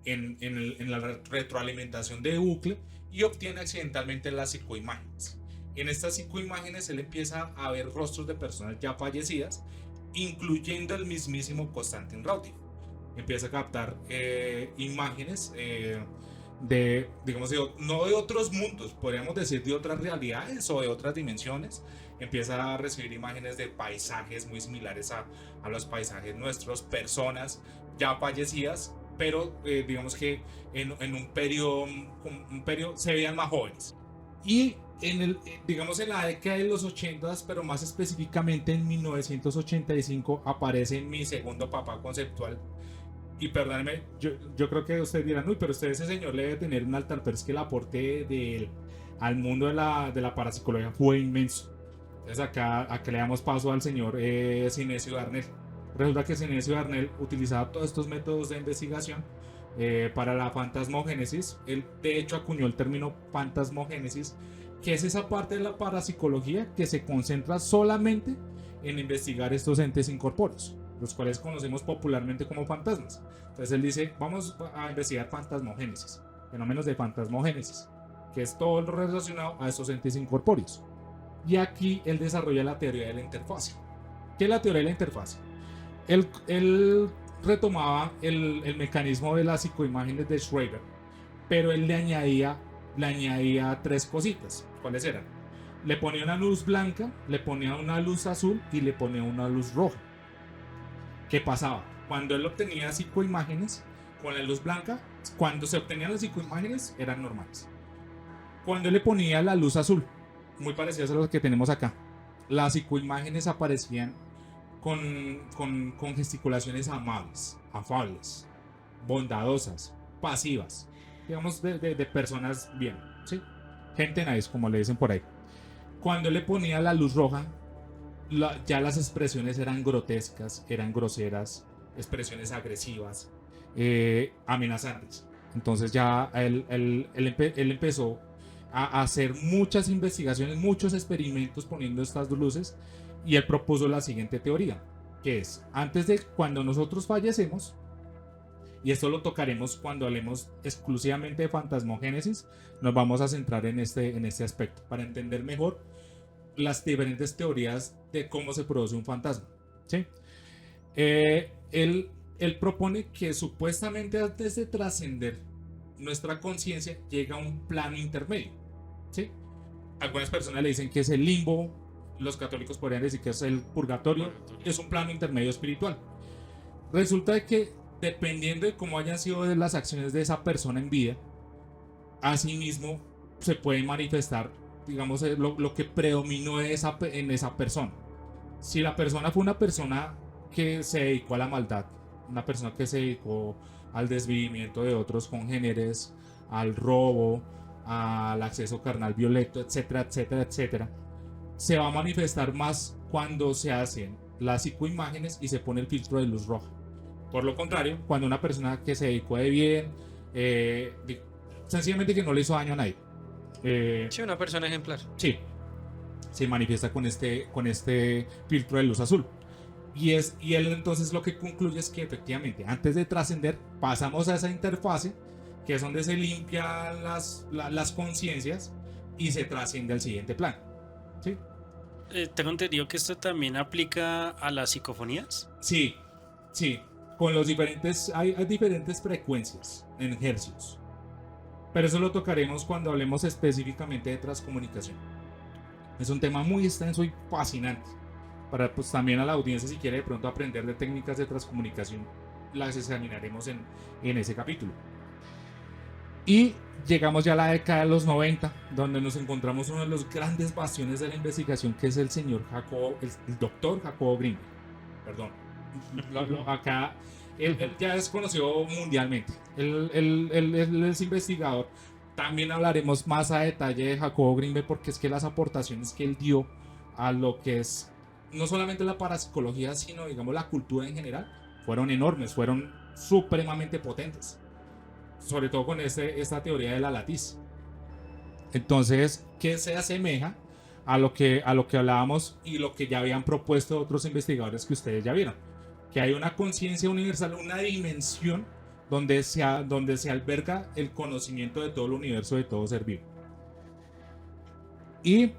A: en la retroalimentación de bucle y obtiene accidentalmente las psicoimágenes. En estas psicoimágenes él empieza a ver rostros de personas ya fallecidas, incluyendo el mismísimo Konstantin Raudive. Empieza a captar imágenes digamos, no de otros mundos, podríamos decir de otras realidades o de otras dimensiones. Empieza a recibir imágenes de paisajes muy similares a los paisajes nuestros, personas ya fallecidas, pero digamos que en un periodo se veían más jóvenes. Y digamos en la década de los 80, pero más específicamente en 1985, aparece mi segundo papá conceptual. Y perdónenme, yo creo que ustedes dirán, uy, pero ese señor le debe tener un altar, pero es que el aporte de él al mundo de la parapsicología fue inmenso. Entonces acá le damos paso al señor Sinesio Darnell. Resulta que Sinesio Darnell utilizaba todos estos métodos de investigación para la fantasmogénesis. Él de hecho acuñó el término fantasmogénesis, que es esa parte de la parapsicología que se concentra solamente en investigar estos entes incorpóreos, los cuales conocemos popularmente como fantasmas. Entonces él dice, vamos a investigar fantasmogénesis, fenómenos de fantasmogénesis, que es todo lo relacionado a estos entes incorpóreos. Y aquí él desarrolla la teoría de la interfase. ¿Qué es la teoría de la interfase? Él retomaba el mecanismo de las psicoimágenes de Schreiber, pero él le añadía tres cositas. ¿Cuáles eran? Le ponía una luz blanca, le ponía una luz azul y le ponía una luz roja. ¿Qué pasaba? Cuando él obtenía psicoimágenes con la luz blanca, cuando se obtenían las psicoimágenes eran normales. Cuando él le ponía la luz azul, muy parecidas a las que tenemos acá, las psicoimágenes aparecían con gesticulaciones amables, afables, bondadosas, pasivas, digamos de personas bien, ¿sí? Gente nice, como le dicen por ahí. Cuando le ponía la luz roja, ya las expresiones eran grotescas, eran groseras, expresiones agresivas, amenazantes. Entonces ya él empezó a hacer muchas investigaciones, muchos experimentos poniendo estas luces, y él propuso la siguiente teoría, que es, cuando nosotros fallecemos, y esto lo tocaremos cuando hablemos exclusivamente de fantasmogénesis, nos vamos a centrar en este aspecto, para entender mejor las diferentes teorías de cómo se produce un fantasma, ¿sí? Él propone que supuestamente antes de trascender nuestra conciencia llega a un plano intermedio, ¿sí? Algunas personas le dicen que es el limbo, los católicos podrían decir que es el purgatorio, es un plano intermedio espiritual. Resulta que dependiendo de cómo hayan sido las acciones de esa persona en vida, asimismo se puede manifestar, digamos, lo que predominó en esa persona. Si la persona fue una persona que se dedicó a la maldad, una persona que se dedicó al desvivimiento de otros congéneres, al robo, al acceso carnal violento, etcétera, etcétera, etcétera, se va a manifestar más cuando se hacen las psicoimágenes y se pone el filtro de luz roja. Por lo contrario, cuando una persona que se dedicó de bien, sencillamente que no le hizo daño a nadie,
C: Sí, una persona ejemplar.
A: sí, se manifiesta con este filtro de luz azul. Y él entonces lo que concluye es que efectivamente antes de trascender pasamos a esa interfase, que es donde se limpian las conciencias y se trasciende al siguiente plano, ¿sí?
D: Tengo entendido que esto también aplica a las psicofonías.
A: Sí, sí, con los hay diferentes frecuencias en hercios, pero eso lo tocaremos cuando hablemos específicamente de transcomunicación. Es un tema muy extenso y fascinante para, pues, también a la audiencia, si quiere de pronto aprender de técnicas de transcomunicación, las examinaremos en ese capítulo. Y llegamos ya a la década de los 90, donde nos encontramos uno de los grandes bastiones de la investigación, que es el señor el doctor Jacobo Greenberg. Perdón. Acá él ya es conocido mundialmente. Él es investigador. También hablaremos más a detalle de Jacobo Greenberg, porque es que las aportaciones que él dio a lo que es no solamente la parapsicología, sino digamos la cultura en general, fueron enormes, fueron supremamente potentes, sobre todo con esta teoría de la latiz. Entonces, ¿qué se asemeja a lo que hablábamos y lo que ya habían propuesto otros investigadores que ustedes ya vieron? Que hay una conciencia universal, una dimensión donde se alberga el conocimiento de todo el universo, de todo ser vivo. Y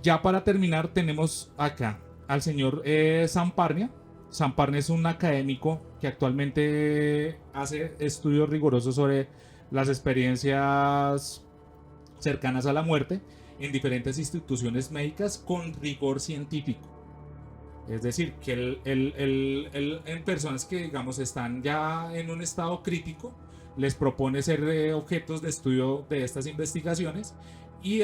A: ya para terminar tenemos acá al señor Sam Parnia, Samparne es un académico que actualmente hace estudios rigurosos sobre las experiencias cercanas a la muerte en diferentes instituciones médicas con rigor científico. Es decir, que él en personas que, digamos, están ya en un estado crítico, les propone ser objetos de estudio de estas investigaciones y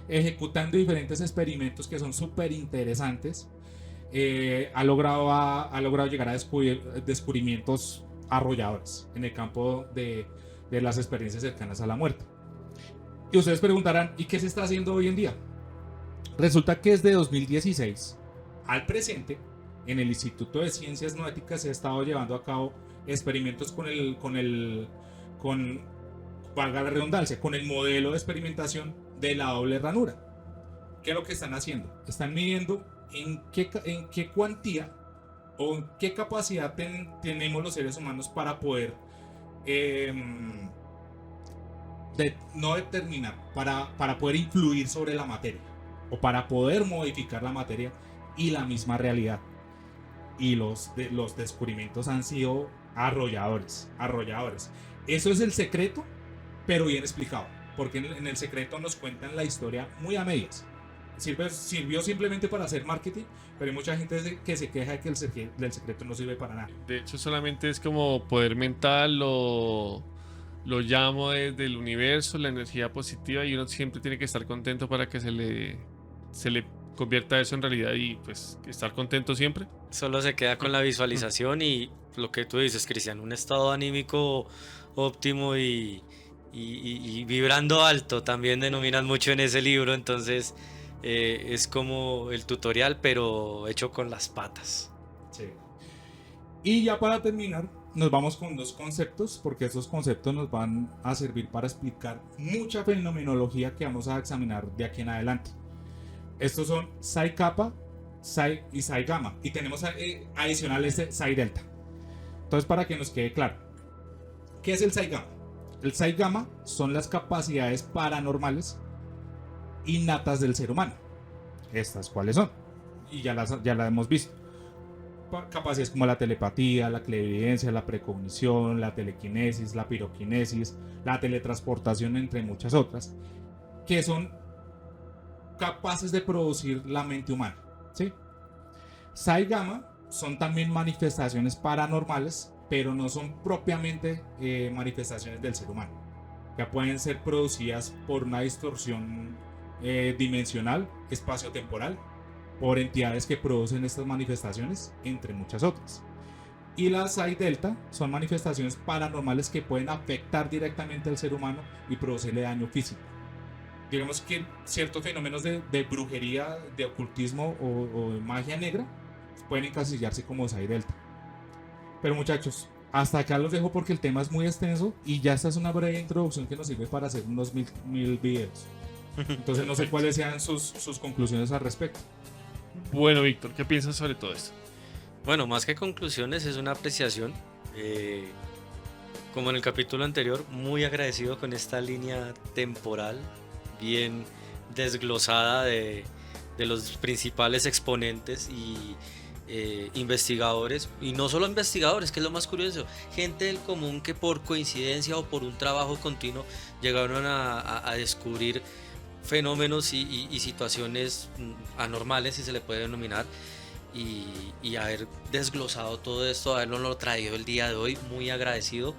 A: ejecutando diferentes experimentos que son súper interesantes. Ha logrado llegar a descubrir descubrimientos arrolladores en el campo de las experiencias cercanas a la muerte. Y ustedes preguntarán, ¿y qué se está haciendo hoy en día? Resulta que desde 2016 al presente, en el Instituto de Ciencias Noéticas se ha estado llevando a cabo experimentos valga la redundancia, con el modelo de experimentación de la doble ranura. ¿Qué es lo que están haciendo? Están midiendo en qué cuantía o en qué capacidad tenemos los seres humanos para poder no determinar, para poder influir sobre la materia o para poder modificar la materia y la misma realidad. Y los descubrimientos han sido arrolladores. Eso es el secreto, pero bien explicado, porque en el secreto nos cuentan la historia muy a medias. Sirvió simplemente para hacer marketing, pero hay mucha gente que se queja de que el secreto no sirve para nada.
B: De hecho, solamente es como poder mental, lo llamo desde el universo, la energía positiva, y uno siempre tiene que estar contento para que se le convierta eso en realidad y pues estar contento siempre.
C: Solo se queda con la visualización y lo que tú dices, Cristian, un estado anímico óptimo y vibrando alto, también denominan mucho en ese libro, entonces es como el tutorial pero hecho con las patas.
A: Sí. Y ya para terminar, nos vamos con dos conceptos, porque esos conceptos nos van a servir para explicar mucha fenomenología que vamos a examinar de aquí en adelante. Estos son Psi Kappa, Psi y Psi Gamma, y tenemos adicional Psi Delta. Entonces, para que nos quede claro, ¿qué es el Psi Gamma? El Psi Gamma son las capacidades paranormales innatas del ser humano. ¿Estas cuáles son? Y ya las hemos visto. Capacidades como la telepatía, la clarividencia, la precognición, la telequinesis, la piroquinesis, la teletransportación, entre muchas otras, que son capaces de producir la mente humana, ¿sí? Psi Gamma son también manifestaciones paranormales, pero no son propiamente manifestaciones del ser humano. Ya pueden ser producidas por una distorsión dimensional, espacio-temporal, por entidades que producen estas manifestaciones, entre muchas otras. Y las Psi Delta son manifestaciones paranormales que pueden afectar directamente al ser humano y producirle daño físico. Digamos que ciertos fenómenos de brujería, de ocultismo o de magia negra pueden encasillarse como Psi Delta. Pero muchachos, hasta acá los dejo porque el tema es muy extenso y ya esta es una breve introducción que nos sirve para hacer unos mil videos. Entonces no sé cuáles sean sus conclusiones al respecto.
B: Bueno, Víctor, ¿qué piensas sobre todo esto?
C: Bueno, más que conclusiones es una apreciación. Como en el capítulo anterior, muy agradecido con esta línea temporal bien desglosada de los principales exponentes y investigadores, y no solo investigadores, que es lo más curioso, gente del común que por coincidencia o por un trabajo continuo llegaron a descubrir fenómenos y situaciones anormales, si se le puede denominar, y haber desglosado todo esto, haberlo traído el día de hoy, muy agradecido,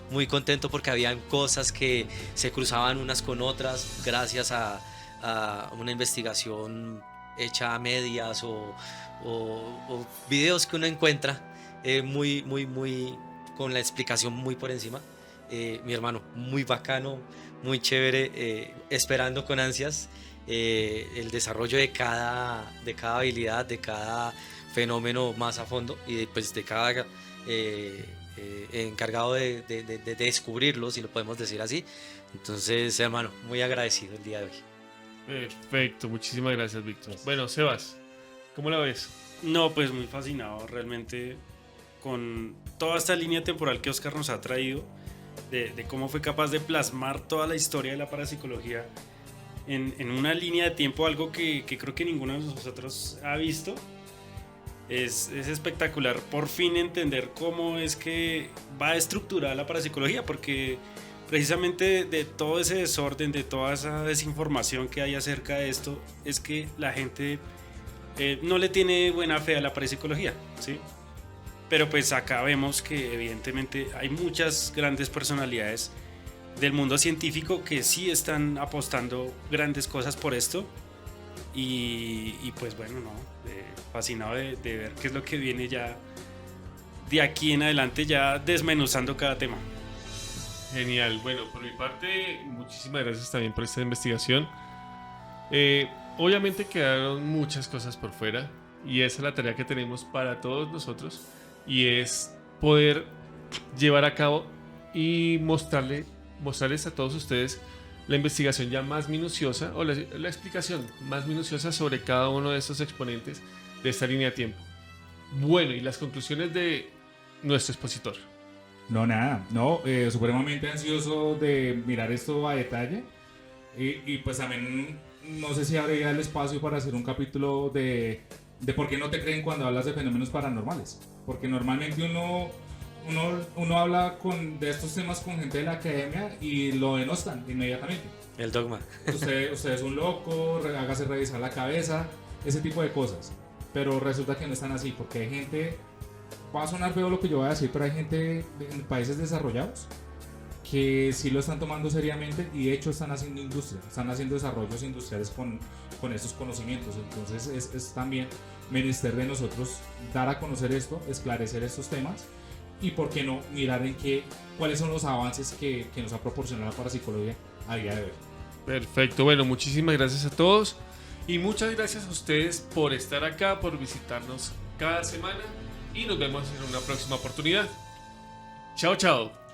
C: muy contento porque habían cosas que se cruzaban unas con otras gracias a una investigación hecha a medias o videos que uno encuentra muy con la explicación muy por encima. Mi hermano, muy bacano, muy chévere, esperando con ansias el desarrollo de cada habilidad, de cada fenómeno más a fondo y pues de cada encargado de descubrirlo, si lo podemos decir así. Entonces, hermano, muy agradecido el día de hoy.
B: Perfecto, muchísimas gracias, Víctor. Bueno, Sebas, ¿cómo la ves?
D: No, pues muy fascinado realmente con toda esta línea temporal que Oscar nos ha traído, de cómo fue capaz de plasmar toda la historia de la parapsicología en una línea de tiempo, algo que creo que ninguno de nosotros ha visto. Es espectacular por fin entender cómo es que va estructurada la parapsicología, porque precisamente de todo ese desorden, de toda esa desinformación que hay acerca de esto, es que la gente no le tiene buena fe a la parapsicología, ¿sí? Pero pues acá vemos que evidentemente hay muchas grandes personalidades del mundo científico que sí están apostando grandes cosas por esto. Y pues bueno, no, fascinado de ver qué es lo que viene ya de aquí en adelante, ya desmenuzando cada tema.
B: Genial. Bueno, por mi parte, muchísimas gracias también por esta investigación. Obviamente quedaron muchas cosas por fuera y esa es la tarea que tenemos para todos nosotros y es poder llevar a cabo y mostrarles a todos ustedes la investigación ya más minuciosa o la explicación más minuciosa sobre cada uno de estos exponentes de esta línea de tiempo. Bueno, y las conclusiones de nuestro expositor.
A: No, nada, no, supremamente ansioso de mirar esto a detalle y pues también no sé si habría el espacio para hacer un capítulo de por qué no te creen cuando hablas de fenómenos paranormales, porque normalmente uno habla de estos temas con gente de la academia y lo denostan inmediatamente.
C: El dogma.
A: Usted es un loco, hágase revisar la cabeza, ese tipo de cosas. Pero resulta que no están así, porque hay gente, va a sonar feo lo que yo voy a decir, pero hay gente en países desarrollados que sí lo están tomando seriamente y de hecho están haciendo industria, están haciendo desarrollos industriales con estos conocimientos. Entonces es también menester de nosotros dar a conocer esto, esclarecer estos temas y por qué no mirar cuáles son los avances que nos ha proporcionado la parapsicología a día de hoy.
B: Perfecto, bueno, muchísimas gracias a todos y muchas gracias a ustedes por estar acá, por visitarnos cada semana y nos vemos en una próxima oportunidad. Chao, chao.